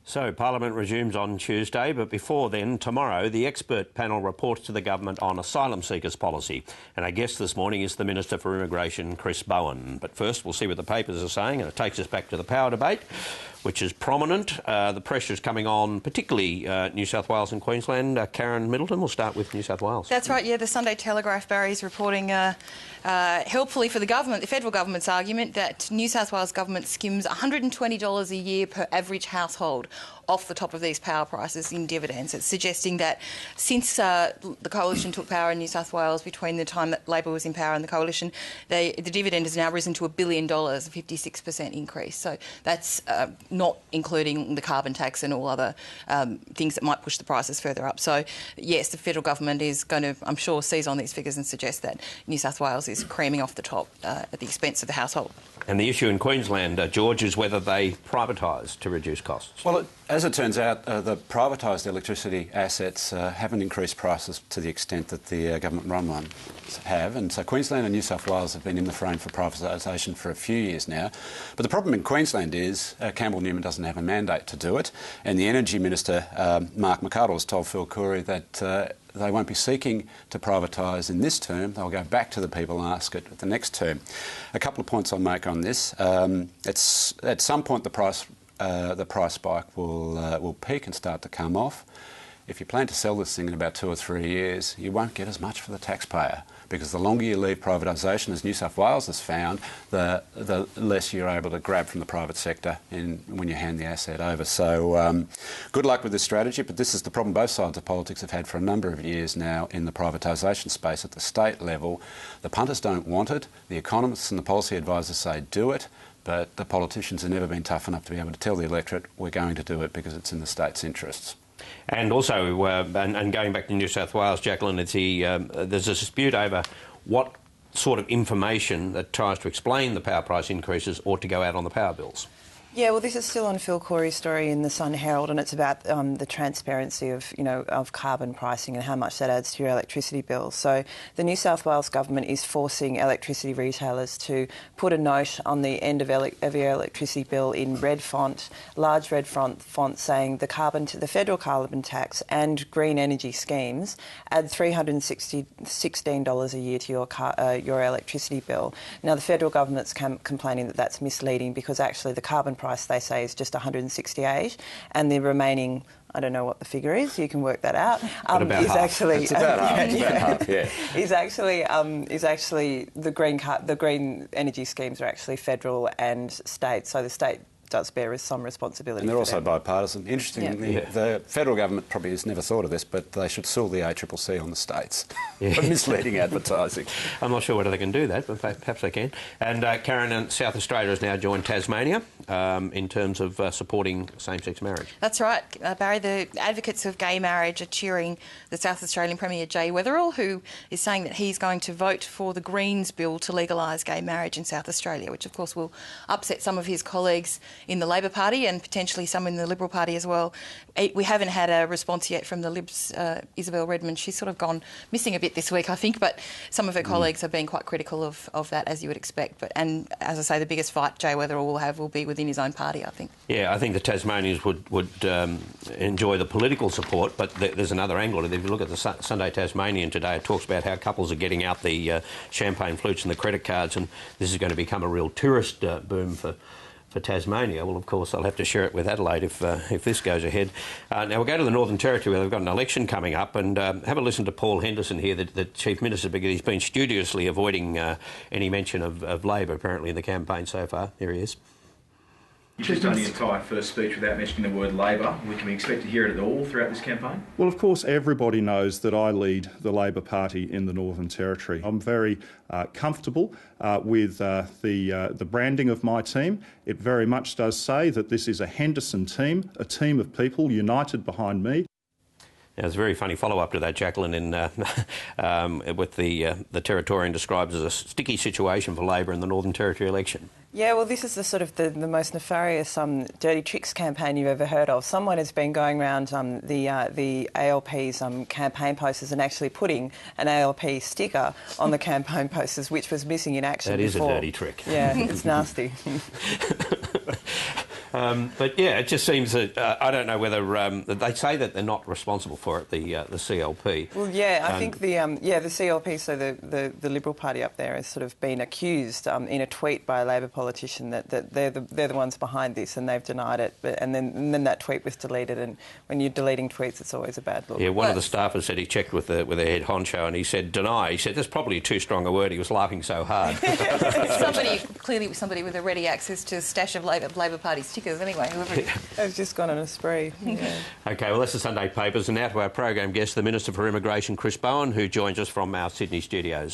So Parliament resumes on Tuesday, but before then, tomorrow, the expert panel reports to the government on asylum seekers policy. And our guest this morning is the Minister for Immigration, Chris Bowen. But first, we'll see what the papers are saying, and it takes us back to the power debate, which is prominent. The pressure's coming on, particularly New South Wales and Queensland. Karen Middleton, we'll start with New South Wales. That's right, yeah. The Sunday Telegraph, Barry, is reporting helpfully for the government, the federal government's argument that New South Wales government skims $120 a year per average household off the top of these power prices in dividends. It's suggesting that since the Coalition took power in New South Wales, between the time that Labor was in power and the Coalition, the dividend has now risen to $1 billion, a 56% increase. So that's not including the carbon tax and all other things that might push the prices further up. So, yes, the federal government is going to, I'm sure, seize on these figures and suggest that New South Wales is creaming off the top at the expense of the household. And the issue in Queensland, George, is whether they privatise to reduce costs. Well, as it turns out, the privatised electricity assets haven't increased prices to the extent that the government-run ones have. And so Queensland and New South Wales have been in the frame for privatisation for a few years now. But the problem in Queensland is Campbell Newman doesn't have a mandate to do it. And the Energy Minister, Mark McArdle, has told Phil Coorey that they won't be seeking to privatise in this term. They'll go back to the people and ask it at the next term. A couple of points I'll make on this. At some point the price spike will peak and start to come off. If you plan to sell this thing in about 2 or 3 years, you won't get as much for the taxpayer, because the longer you leave privatisation, as New South Wales has found, the less you're able to grab from the private sector when you hand the asset over. So good luck with this strategy, but this is the problem both sides of politics have had for a number of years now in the privatisation space at the state level. The punters don't want it. The economists and the policy advisors say do it. But the politicians have never been tough enough to be able to tell the electorate we're going to do it because it's in the state's interests. And also, and going back to New South Wales, Jacqueline, there's a dispute over what sort of information that tries to explain the power price increases ought to go out on the power bills. Yeah, well, this is still on Phil Coorey's story in the Sun Herald, and it's about the transparency of carbon pricing and how much that adds to your electricity bill. So the New South Wales government is forcing electricity retailers to put a note on the end of your electricity bill in red font, large red font, saying the federal carbon tax and green energy schemes add $316 a year to your electricity bill. Now, the federal government's complaining that that's misleading because actually the carbon price, they say, is just 168, and the remaining, I don't know what the figure is, you can work that out, about is half. actually It's about half, yeah. is actually the green energy schemes are actually federal and state, so the state does bear some responsibility. And they're also them. bipartisan. Interestingly, the federal government probably has never thought of this, but they should sue the ACCC on the states for misleading advertising. I'm not sure whether they can do that, but perhaps they can. And Karen, and South Australia has now joined Tasmania in terms of supporting same-sex marriage. That's right, Barry. The advocates of gay marriage are cheering the South Australian Premier Jay Weatherill, who is saying that he's going to vote for the Greens bill to legalise gay marriage in South Australia, which of course will upset some of his colleagues in the Labor Party and potentially some in the Liberal Party as well. We haven't had a response yet from the Libs, Isabel Redmond. She's sort of gone missing a bit this week, I think, but some of her colleagues have been quite critical of that, as you would expect. And as I say, the biggest fight Jay Weatherill will be within his own party, I think. Yeah, I think the Tasmanians would enjoy the political support, but there's another angle. If you look at the Sunday Tasmanian today, it talks about how couples are getting out the champagne flutes and the credit cards, and this is going to become a real tourist boom for Tasmania. Well, of course, I'll have to share it with Adelaide if this goes ahead. Now, we'll go to the Northern Territory, where they've got an election coming up, and have a listen to Paul Henderson here, the Chief Minister, because he's been studiously avoiding any mention of Labor, apparently, in the campaign so far. Here he is. You've just done the entire first speech without mentioning the word Labor. Can we expect to hear it at all throughout this campaign? Well, of course, everybody knows that I lead the Labor Party in the Northern Territory. I'm very comfortable with the branding of my team. It very much does say that this is a Henderson team, a team of people united behind me. Now, there's a very funny follow-up to that, Jacqueline, with the Territorian describes as a sticky situation for Labor in the Northern Territory election. Yeah, well, this is the most nefarious dirty tricks campaign you've ever heard of. Someone has been going around the ALP's campaign posters and actually putting an ALP sticker on the campaign posters, which was missing in action before. That is a dirty trick. Yeah, it's nasty. But yeah, it just seems that I don't know whether they say that they're not responsible for it. The CLP. Well, yeah, I think the CLP, so the Liberal Party up there, has sort of been accused in a tweet by a Labor politician that they're the ones behind this, and they've denied it. And then that tweet was deleted. And when you're deleting tweets, it's always a bad look. Yeah, one of the staffers said he checked with the head honcho, and he said deny. He said that's probably too strong a word. He was laughing so hard. Somebody with a ready access to a stash of Labor Party stickers. Anyway, whoever it is. They've just gone on a spree. Yeah. OK, well, that's the Sunday Papers. And now to our program guest, the Minister for Immigration, Chris Bowen, who joins us from our Sydney studios.